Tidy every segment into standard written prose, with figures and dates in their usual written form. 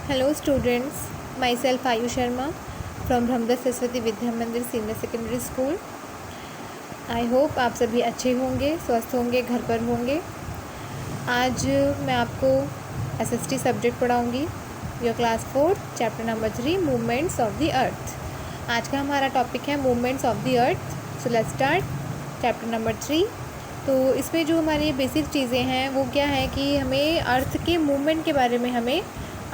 Hello students, myself Ayush Sharma from Brahmdas Saraswati Vidya मंदिर senior secondary school. I hope आप सभी अच्छे होंगे, स्वस्थ होंगे, घर पर होंगे। आज मैं आपको एसएसटी सब्जेक्ट पढ़ाऊंगी। Your class 4 chapter number 3 movements of the earth. आज का हमारा टॉपिक है movements of the earth. So let's start chapter number 3। तो इसमें जो हमारी बेसिक चीज़ें हैं वो क्या है कि हमें अर्थ के मूवमेंट के बारे में हमें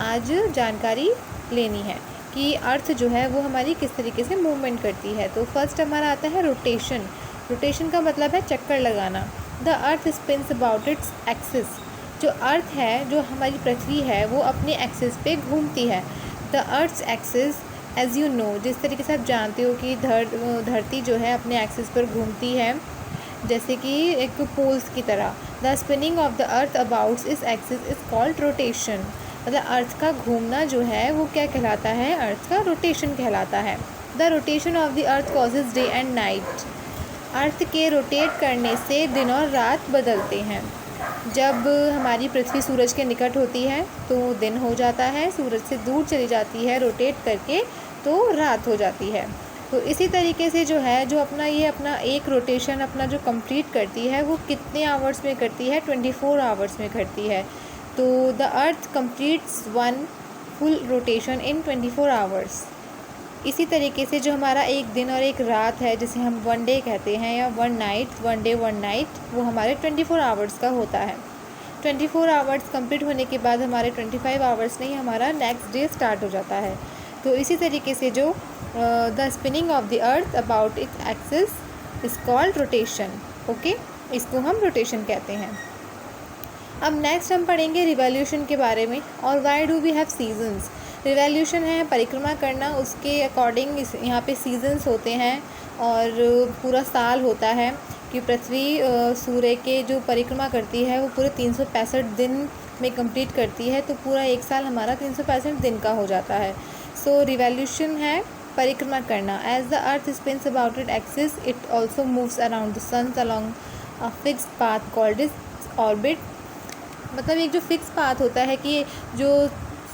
आज जानकारी लेनी है कि अर्थ जो है वो हमारी किस तरीके से मूवमेंट करती है। तो फर्स्ट हमारा आता है रोटेशन। रोटेशन का मतलब है चक्कर लगाना। The earth spins about its axis. जो अर्थ है, जो हमारी पृथ्वी है, वो अपने एक्सिस पे घूमती है। The earth's axis as you know, जिस तरीके से आप जानते हो कि धरती जो है अपने एक्सिस पर घूमती है, जैसे कि एक पोल्स की तरह। The spinning of the earth abouts इस एक्सिस इज कॉल्ड रोटेशन। मतलब अर्थ का घूमना जो है वो क्या कहलाता है? अर्थ का रोटेशन कहलाता है। The rotation of the earth causes day and night. Earth के रोटेट करने से दिन और रात बदलते हैं। जब हमारी पृथ्वी सूरज के निकट होती है तो दिन हो जाता है, सूरज से दूर चली जाती है रोटेट करके तो रात हो जाती है। तो इसी तरीके से जो है, जो अपना एक रोटेशन अपना जो कंप्लीट करती है वो कितने आवर्स में करती है? 24 आवर्स में करती है। तो the earth completes one full rotation in 24 hours. इसी तरीके से जो हमारा एक दिन और एक रात है, जिसे हम वन डे कहते हैं या वन डे वन नाइट, वो हमारे 24 आवर्स का होता है। 24 आवर्स कंप्लीट होने के बाद हमारे 25 आवर्स नहीं, हमारा नेक्स्ट डे स्टार्ट हो जाता है। तो इसी तरीके से जो the spinning of the earth about its axis is called rotation. Okay, इसको हम रोटेशन कहते हैं। अब नेक्स्ट हम पढ़ेंगे रिवॉल्यूशन के बारे में। और why do we have seasons? Revolution है परिक्रमा करना, उसके अकॉर्डिंग यहाँ पे सीजन्स होते हैं और पूरा साल होता है कि पृथ्वी सूर्य के जो परिक्रमा करती है वो पूरे 365 दिन में कंप्लीट करती है। तो पूरा एक साल हमारा 365 दिन का हो जाता है। सो रिवॉल्यूशन है परिक्रमा करना। As the earth spins about it axis it also moves around the sun along a fixed path called is orbit. मतलब एक जो फिक्स पाथ होता है कि जो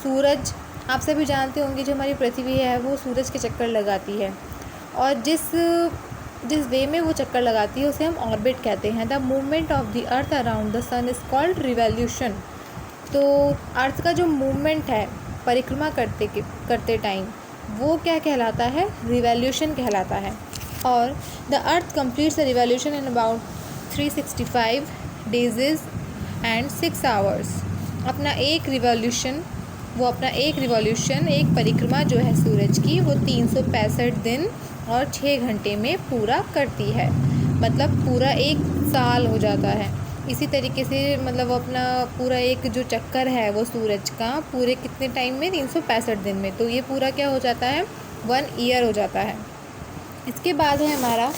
सूरज, आप सभी जानते होंगे, जो हमारी पृथ्वी है वो सूरज के चक्कर लगाती है और जिस वे में वो चक्कर लगाती है उसे हम ऑर्बिट कहते हैं। The movement of the earth around the sun is called revolution. तो अर्थ का जो मूवमेंट है परिक्रमा करते टाइम वो क्या कहलाता है? रिवॉल्यूशन कहलाता है। और the earth completes the revolution in about 365 days and 6 hours. अपना एक रिवॉल्यूशन एक परिक्रमा जो है सूरज की, वो 365 दिन और 6 घंटे में पूरा करती है। मतलब पूरा एक साल हो जाता है। इसी तरीके से मतलब अपना पूरा एक जो चक्कर है वो सूरज का पूरे कितने टाइम में? 365 दिन में। तो ये पूरा क्या हो जाता है? 1 ईयर हो जाता है। इसके बाद है हमारा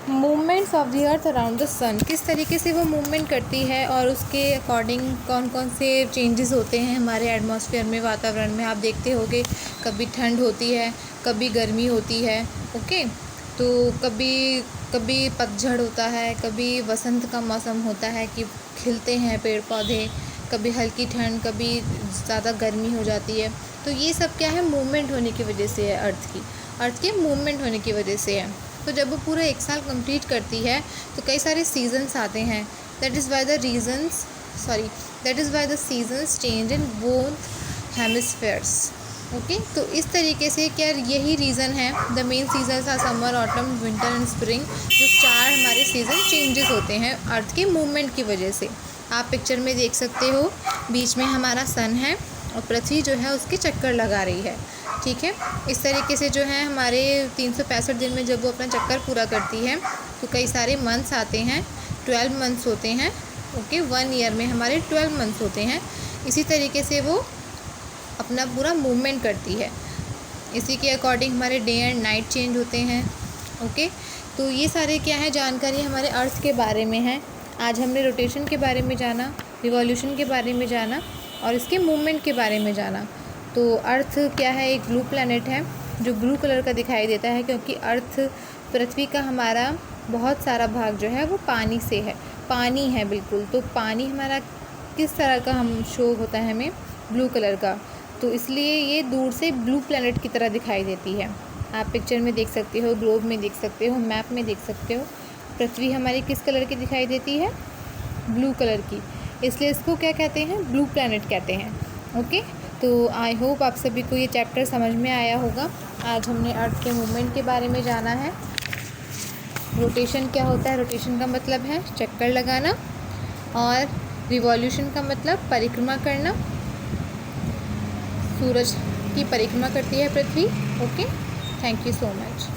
movements of the earth around the sun. किस तरीके से वो मूवमेंट करती है और उसके अकॉर्डिंग कौन कौन से चेंजेस होते हैं हमारे एटमॉस्फेयर में, वातावरण में। आप देखते होंगे कभी ठंड होती है, कभी गर्मी होती है। ओके, तो कभी पतझड़ होता है, कभी वसंत का मौसम होता है कि खिलते हैं पेड़ पौधे, कभी हल्की ठंड, कभी ज़्यादा गर्मी हो जाती है। तो ये सब क्या है? मूवमेंट होने की वजह से है। अर्थ के मूवमेंट होने की वजह से है। तो जब वो पूरा एक साल कंप्लीट करती है तो कई सारे सीजन्स आते हैं। That is why the seasons change in both hemispheres. Okay, तो इस तरीके से क्या यही रीज़न है? The main seasons are summer, autumn, winter and spring. जो 4 हमारे सीज़न चेंजेस होते हैं अर्थ के मूवमेंट की वजह से। आप पिक्चर में देख सकते हो, बीच में हमारा सन है और पृथ्वी जो है उसके चक्कर लगा रही है। ठीक है, इस तरीके से जो है हमारे 365 दिन में जब वो अपना चक्कर पूरा करती है तो कई सारे मंथ्स आते हैं, 12 मंथ्स होते हैं। ओके, 1 ईयर में हमारे 12 मंथ्स होते हैं। इसी तरीके से वो अपना पूरा मूवमेंट करती है। इसी के अकॉर्डिंग हमारे डे एंड नाइट चेंज होते हैं। ओके, तो ये सारे क्या है? जानकारी हमारे अर्थ के बारे में है। आज हमने रोटेशन के बारे में जाना, रिवॉल्यूशन के बारे में जाना और इसके मूवमेंट के बारे में जाना। तो अर्थ क्या है? एक ब्लू प्लैनेट है जो ब्लू कलर का दिखाई देता है, क्योंकि अर्थ पृथ्वी का हमारा बहुत सारा भाग जो है वो पानी से है, पानी है बिल्कुल। तो पानी हमारा किस तरह का हम शो होता है हमें? ब्लू कलर का। तो इसलिए ये दूर से ब्लू प्लैनेट की तरह दिखाई देती है। आप पिक्चर में देख सकते हो, ग्लोब में देख सकते हो, मैप में देख सकते हो। पृथ्वी हमारी किस कलर की दिखाई देती है? ब्लू कलर की, इसलिए इसको क्या कहते हैं? ब्लू प्लैनेट कहते हैं। ओके, तो आई होप आप सभी को ये चैप्टर समझ में आया होगा। आज हमने अर्थ के मूवमेंट के बारे में जाना है। रोटेशन क्या होता है? रोटेशन का मतलब है चक्कर लगाना, और रिवॉल्यूशन का मतलब परिक्रमा करना। सूरज की परिक्रमा करती है पृथ्वी। Okay, thank you so much.